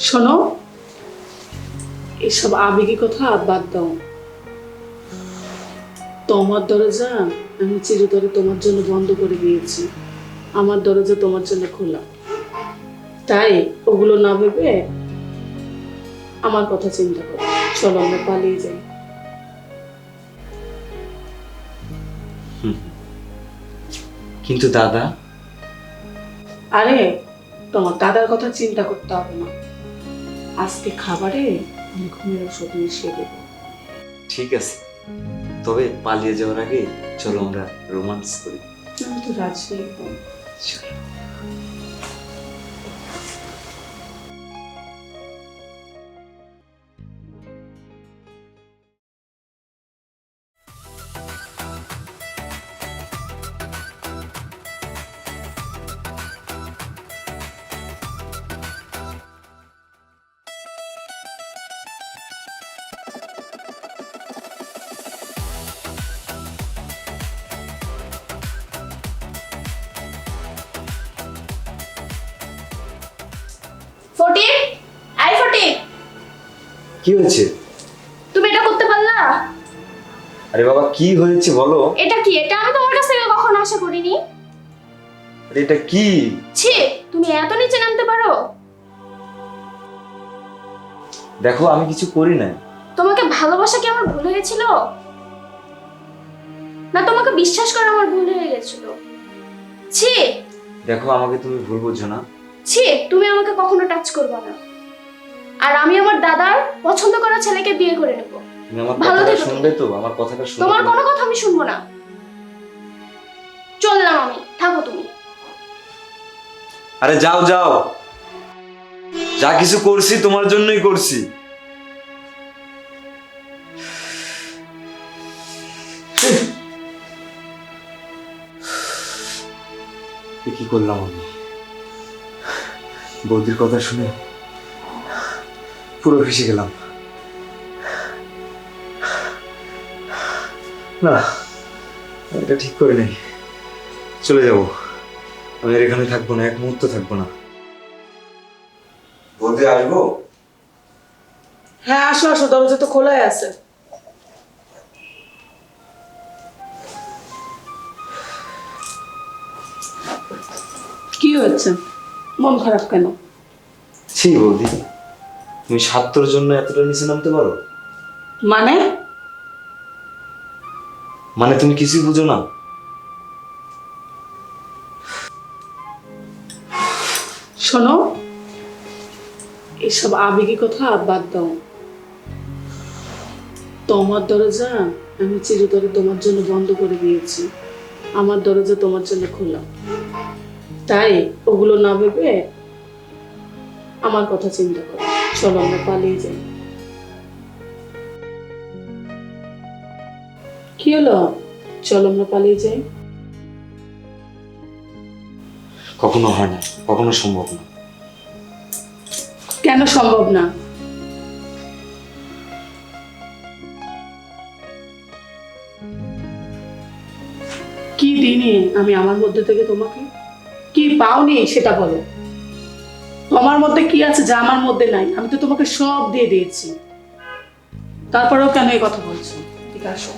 শোনো, এসব আবেগী কথা বাদ দাও। তোমার দরজা আমি চিরতরে তোমার জন্য বন্ধ করে দিয়েছি। আমার দরজা তোমার জন্য খোলা। তাই ওগুলো না ভেবে আমার কথা চিন্তা করো। চলো আমরা পালিয়ে যাই। কিন্তু দাদা, আরে তোমার দাদার কথা চিন্তা করতে হবে না। আজকে খাবারে আমি ঘুমের ওষুধ মিশিয়ে দেবো। ঠিক আছে, তবে পালিয়ে যাওয়ার আগে চলো আমরা রোমান্স করি। আমি তো রাজি একদম। চলো। ফটিক, আই ফটিক, কি হয়েছে? তুমি এটা করতে পারলা? আরে বাবা, কি হয়েছে বলো। এটা কি? এটা আমি তোমার কাছ থেকে কখনো আশা করিনি। আরে এটা কি? ছি, তুমি এত নিচে নামতে পারো? দেখো, আমি কিছু করি না। তোমাকে ভালোবাসা কি আমার ভুল হয়েছিল? না তোমাকে বিশ্বাস করা আমার ভুল হয়ে গেছিল? ছি, দেখো, আমাকে তুমি ভুল বুঝছো না। ছি, তুমি আমাকে কখনো টাচ করবে না। আর আমি আমার দাদার পছন্দ করা ছেলেকে বিয়ে করে নেব। তুমি আমার ভালো কথাটা থেকো শুনবে তো? আমার কথাটা শুনবে? তোমার কোনো কথা আমি শুনবো না। চললাম আমি, থাকো তুমি। আরে যাও যাও, যা কিছু করছি তোমার জন্যই করছি। কি করলাম আমি? বৌদির কথা শুনে পুরো ফেঁসে গেলাম। না, এটা ঠিক করে নেই। চলে যাব। আমি আর এখানে থাকবো না, এক মুহূর্ত থাকবো না। বলতে আসবো? হ্যাঁ আসো আসো, দরজা তো খোলাই আছে। কি হয়েছে? মন খারাপ কেন? ছি বৌদি, তুমি স্বার্থের জন্য এতটা নিচে নামতে পারো? মানে? মানে তুমি কিছুই বুঝো না। শোনো, এসব আবেগী কথা বাদ দাও। তোমার দরজা আমি চিরতরে তোমার জন্য বন্ধ করে দিয়েছি। আমার দরজা তোমার জন্য খোলা। তাই ওগুলো না ভেবে আমার কথা চিন্তা করো। চলো আমরা পালিয়ে যাই। কি হলো? চলো আমরা পালিয়ে যাই। কখনো হয় না, কখনো সম্ভব না। কেন সম্ভব না? কি দিনে আমি আমার মধ্যে থেকে তোমাকে কি পাওনি সেটা বলো। তোমার মধ্যে কি আছে যা আমার মধ্যে নাই? আমি তো তোমাকে সব দিয়ে দিয়েছি। তারপরেও কেন এই কথা বলছো? ঠিক আছে,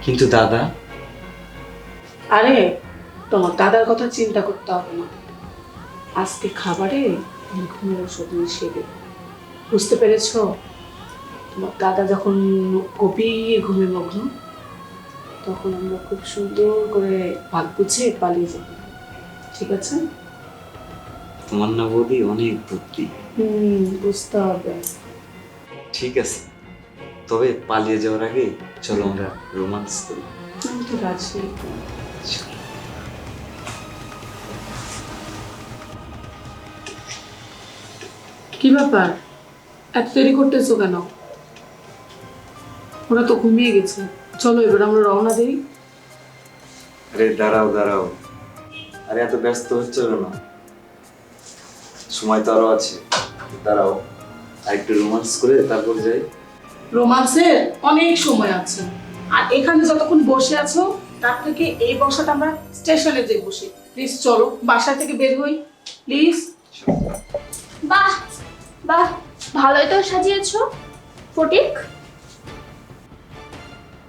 কিন্তু দাদা, আরে তোমার দাদার কথা চিন্তা করতে হবে না। আজকে খাবারে আমি ঘুমের ওষুধ মিশিয়ে দেবো। বুঝতে পেরেছো? তোমার দাদা যখন গভীর ঘুমে মগ্ন, তখন আমরা খুব সুন্দর করে ভাগ গুছিয়ে পালিয়ে যাবো। ঠিক আছে? তোমার না বৌদি অনেক বুদ্ধি। বুঝতে হবে। ঠিক আছে, তবে পালিয়ে যাওয়ার আগে চলো আমরা রোমান্স করি। আমি তো রাজি। চলো। কি ব্যাপার, এত দেরি করতেছো কেন? ওরা তো ঘুমিয়ে গেছে। চলো এবার আমরা রওনা দিই। আরে দাঁড়াও দাঁড়াও, আরে এত ব্যস্ত হচ্ছে না, সময় তো আরো আছে। দাঁড়াও, আর একটু রোমান্স করে তারপর যাই। রোমান্সের অনেক সময় আছে, আর এখানে যতক্ষণ বসে আছো তার থেকে এই বসাটা আমরা স্টেশনে যে বসি। প্লিজ চলো, বাসা থেকে বের হই প্লিজ। বাহ বাহ, ভালোই তো সাজিয়েছো ফটিক।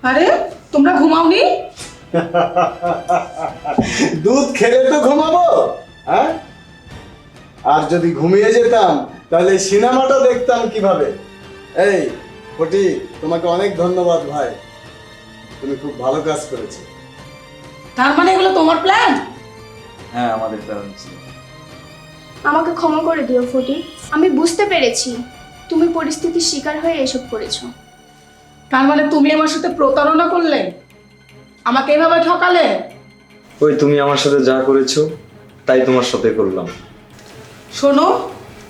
আরে তোমরা ঘুমাওনি? দুধ খেলে তো ঘুমাবো, হ্যাঁ? আর যদি ঘুমিয়ে যেতাম তাহলে সিনেমাটা দেখতাম কিভাবে? এই ফটি, তোমাকে অনেক ধন্যবাদ ভাই, তুমি খুব ভালো কাজ করেছো। তার মানে এগুলো তোমার প্ল্যান? হ্যাঁ, আমাদের প্ল্যান ছিল। আমাকে ক্ষমা করে দিও ফটিক, আমি বুঝতে পেরেছি তুমি পরিস্থিতির শিকার হয়ে এসব করেছো। তার মানে তুমি আমার সাথে প্রতারণা করলে, আমাকে এভাবে ঠকালে? ওই তুমি আমার সাথে যা করেছো তাই তোমার সাথে করলাম। শোনো,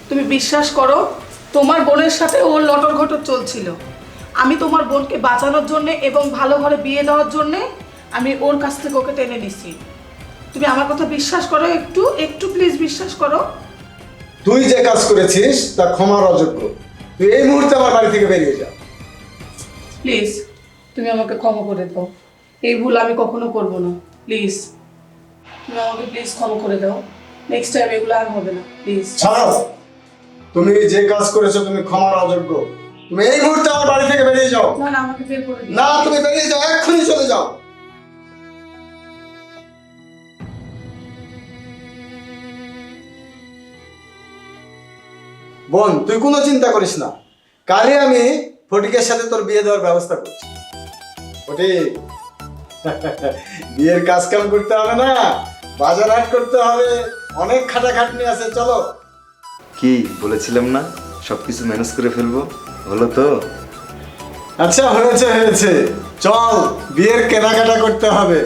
তুমি বিশ্বাস করো, তোমার বোনের সাথে ওর লটর ঘটর চলছিল। আমি তোমার বোনকে বাঁচানোর জন্য এবং ভালো ঘরে বিয়ে দেওয়ার জন্য আমি ওর কাছ থেকে ওকে টেনে নিছি। তুমি আমার কথা বিশ্বাস করো, একটু একটু প্লিজ বিশ্বাস করো। তুই যে কাজ করেছিস তা ক্ষমার অযোগ্য। তুই এই মুহূর্তে আমার বাড়ি থেকে বেরিয়ে যা। প্লিজ তুমি আমাকে ক্ষমা করে দাও, এই ভুল আমি কখনো করব না। প্লিজ তুমি আমাকে প্লিজ ক্ষমা করে দাও, নেক্সট টাইম এগুলো আর হবে না প্লিজ। ছাড়ো, তুমি যে কাজ করেছো তুমি ক্ষমার অযোগ্য। তুমি এই মুহূর্তে আমার বাড়ি থেকে বেরিয়ে যাও। না না, আমাকে বের করে দিও। না, তুমি বেরিয়ে যাও, এক্ষুনি চলে যাও। বোন, তুই কোনো চিন্তা করিস না, কালই আমি ফটিকের সাথে তোর বিয়ে দেওয়ার ব্যবস্থা করছি। ফটিক, বিয়ের কাজ কাম করতে হবে না, বাজার হাট করতে হবে, অনেক খাটাখাটনি আছে, চলো। কি বলেছিলাম না সবকিছু ম্যানেজ করে ফেলবো, হলো তো? আচ্ছা, হয়েছে হয়েছে, চল বিয়ের কেনাকাটা করতে হবে।